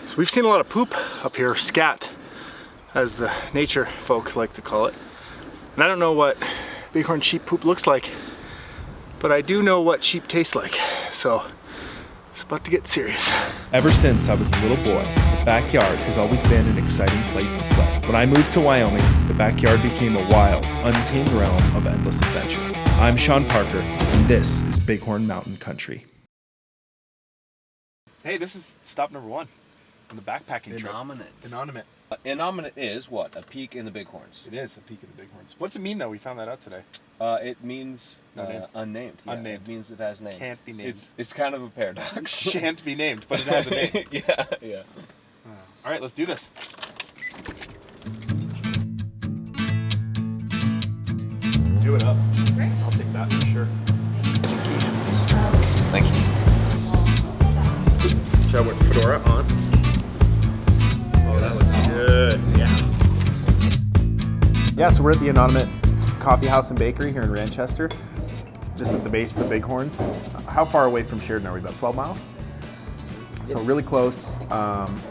So we've seen a lot of poop up here, scat, as the nature folk like to call it. And I don't know what bighorn sheep poop looks like, but I do know what sheep taste like. So it's about to get serious. Ever since I was a little boy, the backyard has always been an exciting place to play. When I moved to Wyoming, the backyard became a wild, untamed realm of endless adventure. I'm Sean Parker, and this is Bighorn Mountain Country. Hey, this is stop number 1 on the backpacking trip. Innominate. Innominate is what? A peak in the Bighorns. It is a peak of the Bighorns. What's it mean though? We found that out today. It means unnamed. Yeah, unnamed. It means it has name. Can't be named. It's kind of a paradox. Shan't be named, but it has a name. Yeah. All right, let's do this. Do it up. I'll take that for sure. Thank you. Should I put the fedora on? Oh, that looks good. Yeah, so we're at the Anonymous Coffee House and Bakery here in Ranchester, just at the base of the Bighorns. How far away from Sheridan are we? About 12 miles? So really close.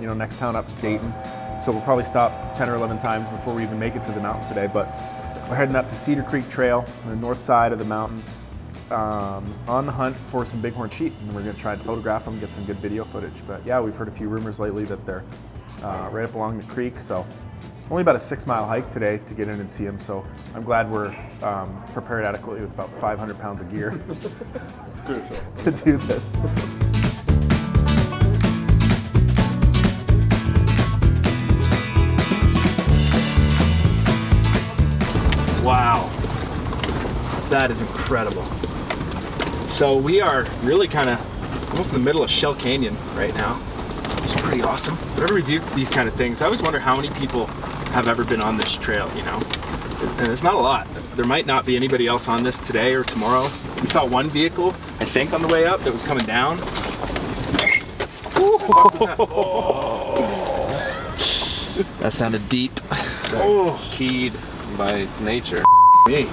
Next town up is Dayton. So we'll probably stop 10 or 11 times before we even make it to the mountain today. But we're heading up to Cedar Creek Trail on the north side of the mountain, on the hunt for some bighorn sheep. And we're going to try to photograph them, get some good video footage. But yeah, we've heard a few rumors lately that they're right up along the creek. So only about a 6-mile hike today to get in and see them. So I'm glad we're prepared adequately with about 500 pounds of gear to do this. Wow, that is incredible. So we are really kind of almost in the middle of Shell Canyon right now, which is pretty awesome. Whenever we do these kind of things, I always wonder how many people have ever been on this trail, And it's not a lot. There might not be anybody else on this today or tomorrow. We saw one vehicle, I think, on the way up that was coming down. What was that? Oh. That sounded deep. Oh. Keyed by nature. Me.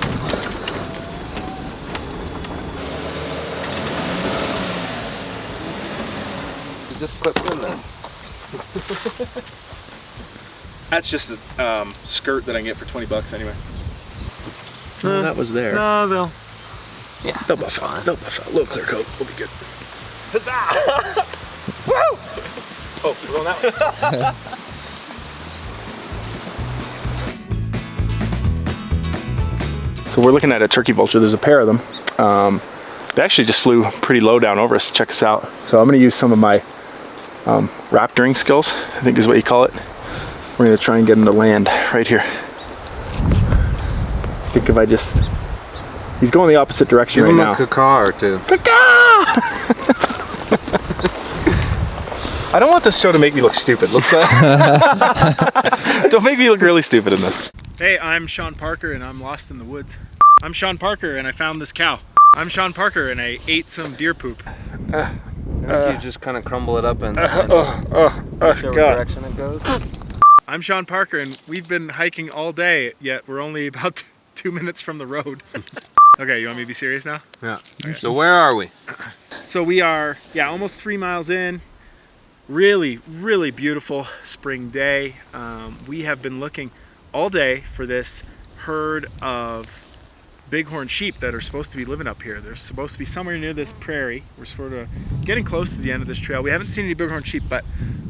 It just clips in there. That's just a skirt that I can get for 20 bucks anyway. That was there. No, they'll Buff out. They'll buff out. A little clear coat. We'll be good. Huzzah! Woo! Oh, we're going that way. So we're looking at a turkey vulture. There's a pair of them. They actually just flew pretty low down over us. Check us out. So I'm going to use some of my raptoring skills, I think is what you call it. We're going to try and get him to land right here. I think if I just... He's going the opposite direction right now. Give him a caw or two. I don't want this show to make me look stupid. Let's don't make me look really stupid in this. Hey, I'm Sean Parker and I'm lost in the woods. I'm Sean Parker and I found this cow. I'm Sean Parker and I ate some deer poop. I think you just kind of crumble it up and God. whichever direction it goes. I'm Sean Parker and we've been hiking all day, yet we're only about 2 minutes from the road. Okay, you want me to be serious now? Yeah. Okay. So where are we? So we are, almost 3 miles in. Really, really beautiful spring day. We have been looking all day for this herd of bighorn sheep that are supposed to be living up here. They're supposed to be somewhere near this prairie. We're sort of getting close to the end of this trail. We haven't seen any bighorn sheep, but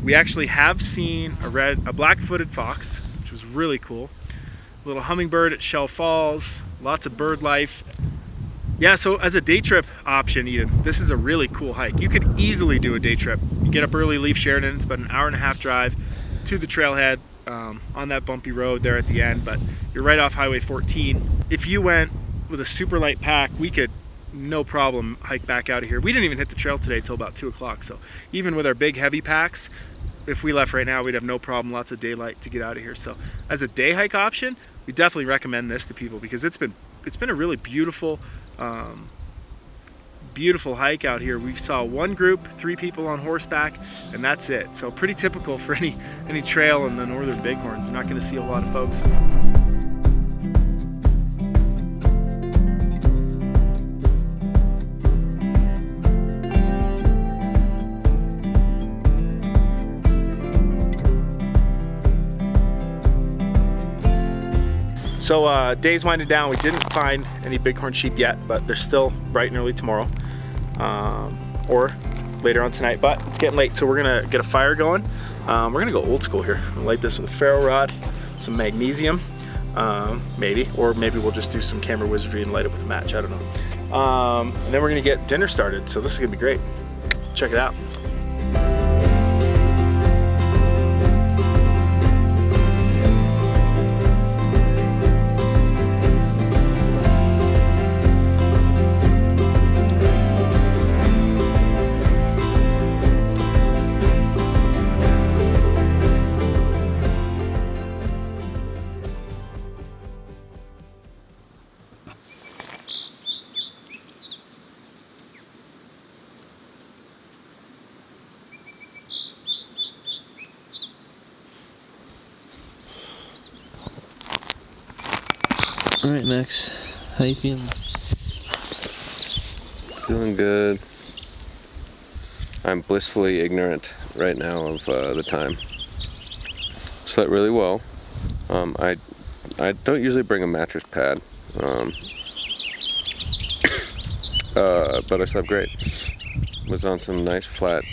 we actually have seen a black-footed fox, which was really cool. A little hummingbird at Shell Falls, lots of bird life. Yeah, so as a day trip option, Eden, this is a really cool hike. You could easily do a day trip. You get up early, leave Sheridan. It's about an hour-and-a-half drive to the trailhead on that bumpy road there at the end, but you're right off Highway 14. If you went with a super light pack, we could no problem hike back out of here. We didn't even hit the trail today till about 2 o'clock, so even with our big heavy packs, if we left right now, we'd have no problem, lots of daylight to get out of here. So as a day hike option, we definitely recommend this to people because it's been a really beautiful beautiful hike out here. We saw one group, 3 people on horseback, and that's it. So pretty typical for any trail in the northern Bighorns. You're not going to see a lot of folks. So day's winding down. We didn't find any bighorn sheep yet, but they're still bright and early tomorrow, or later on tonight, but it's getting late, so we're gonna get a fire going. We're gonna go old school here. I'm gonna light this with a ferro rod, some magnesium, maybe, or maybe we'll just do some camera wizardry and light it with a match, I don't know. And then we're gonna get dinner started, so this is gonna be great. Check it out. All right, Max, how you feeling? Feeling good. I'm blissfully ignorant right now of the time. Slept really well. I don't usually bring a mattress pad, but I slept great. Was on some nice flat,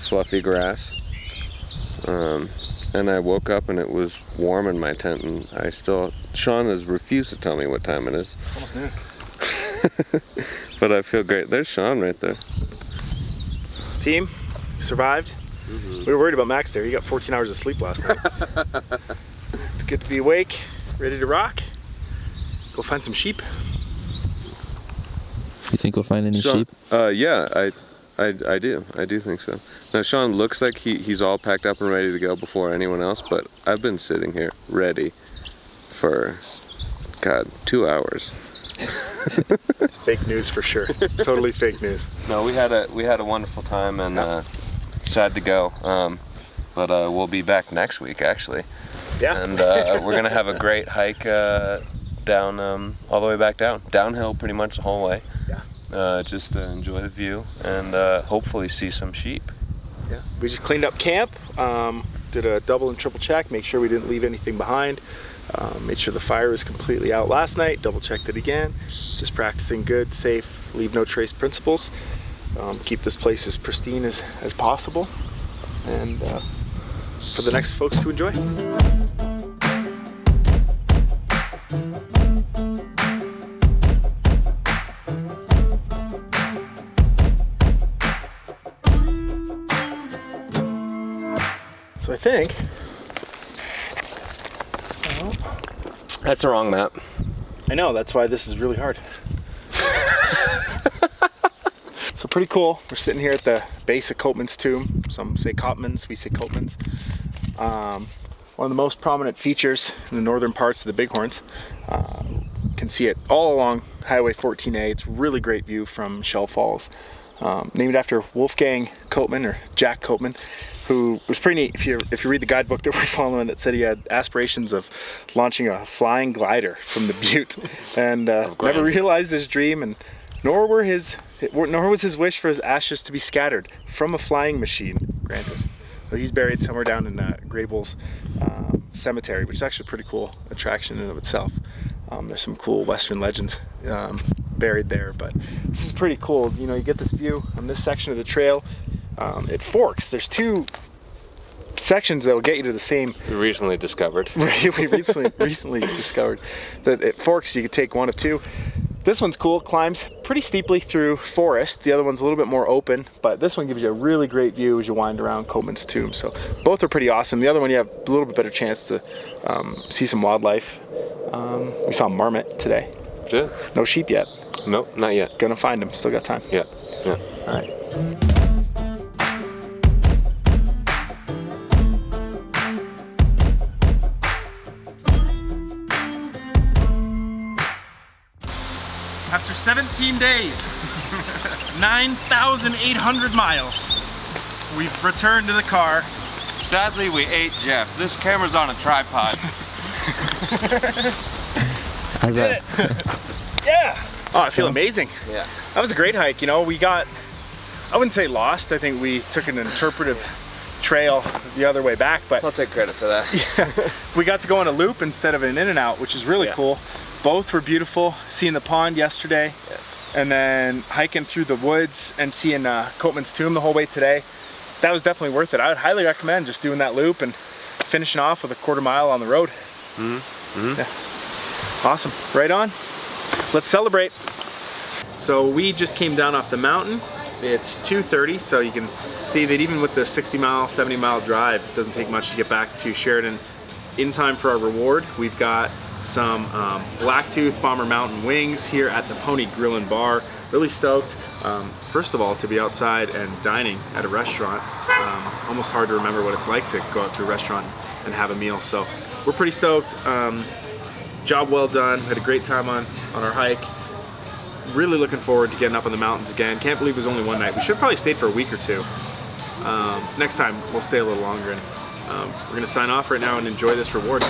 fluffy grass. And I woke up and it was warm in my tent, and Sean has refused to tell me what time it is. It's almost noon. But I feel great. There's Sean right there. Team, survived. We were worried about Max there. He got 14 hours of sleep last night. It's good to be awake, ready to rock. Go find some sheep. You think we'll find any Sean, sheep? Yeah, I do. I do think so. Now Sean looks like he's all packed up and ready to go before anyone else, but I've been sitting here ready for, God, 2 hours. It's fake news for sure. Totally fake news. No, we had a wonderful time, and sad to go. But we'll be back next week actually. Yeah. And we're gonna have a great hike down all the way back downhill pretty much the whole way. Yeah. Just enjoy the view and hopefully see some sheep. Yeah. We just cleaned up camp, did a double and triple check, make sure we didn't leave anything behind. Made sure the fire was completely out last night, double checked it again. Just practicing good, safe, leave no trace principles. Keep this place as pristine as possible, and for the next folks to enjoy. So I think That's the wrong map. I know, that's why this is really hard. So pretty cool. We're sitting here at the base of Coleman's tomb. Some say Copman's, we say Coleman's. One of the most prominent features in the northern parts of the Bighorns. You can see it all along Highway 14A. It's a really great view from Shell Falls. Named after Wolfgang Coleman, or Jack Coleman, who was pretty neat. If you read the guidebook that we're following, it said he had aspirations of launching a flying glider from the butte, and never realized his dream, and nor was his wish for his ashes to be scattered from a flying machine granted. So he's buried somewhere down in Grable's cemetery, which is actually a pretty cool attraction in and of itself. There's some cool Western legends buried there, but this is pretty cool. You know, you get this view on this section of the trail. It forks. There's two sections that will get you to the same. We recently discovered. We recently discovered that it forks. You could take one of two. This one's cool. Climbs pretty steeply through forest. The other one's a little bit more open, but this one gives you a really great view as you wind around Coleman's tomb. So both are pretty awesome. The other one you have a little bit better chance to see some wildlife. We saw a marmot today. Good. No sheep yet. Nope, not yet. Gonna find them. Still got time. Yeah. All right. After 17 days, 9,800 miles, we've returned to the car. Sadly, we ate Jeff. This camera's on a tripod. How's that? Yeah. Oh, I feel amazing. Yeah. That was a great hike. You know, we got, I wouldn't say lost. I think we took an interpretive trail the other way back, but I'll take credit for that. we got to go on a loop instead of an in and out, which is really cool. Both were beautiful. Seeing the pond yesterday, and then hiking through the woods and seeing Coleman's tomb the whole way today. That was definitely worth it. I would highly recommend just doing that loop and finishing off with a quarter mile on the road. Yeah. Awesome, right on. Let's celebrate. So we just came down off the mountain. It's 2:30, so you can see that even with the 60 mile, 70 mile drive, it doesn't take much to get back to Sheridan in time for our reward. We've got some Blacktooth Bomber Mountain wings here at the Pony Grill and Bar. Really stoked, first of all, to be outside and dining at a restaurant. Almost hard to remember what it's like to go out to a restaurant and have a meal, so we're pretty stoked. Job well done. We had a great time on our hike. Really looking forward to getting up on the mountains again. Can't believe it was only one night. We should have probably stayed for a week or two. Next time we'll stay a little longer, and we're gonna sign off right now and enjoy this reward.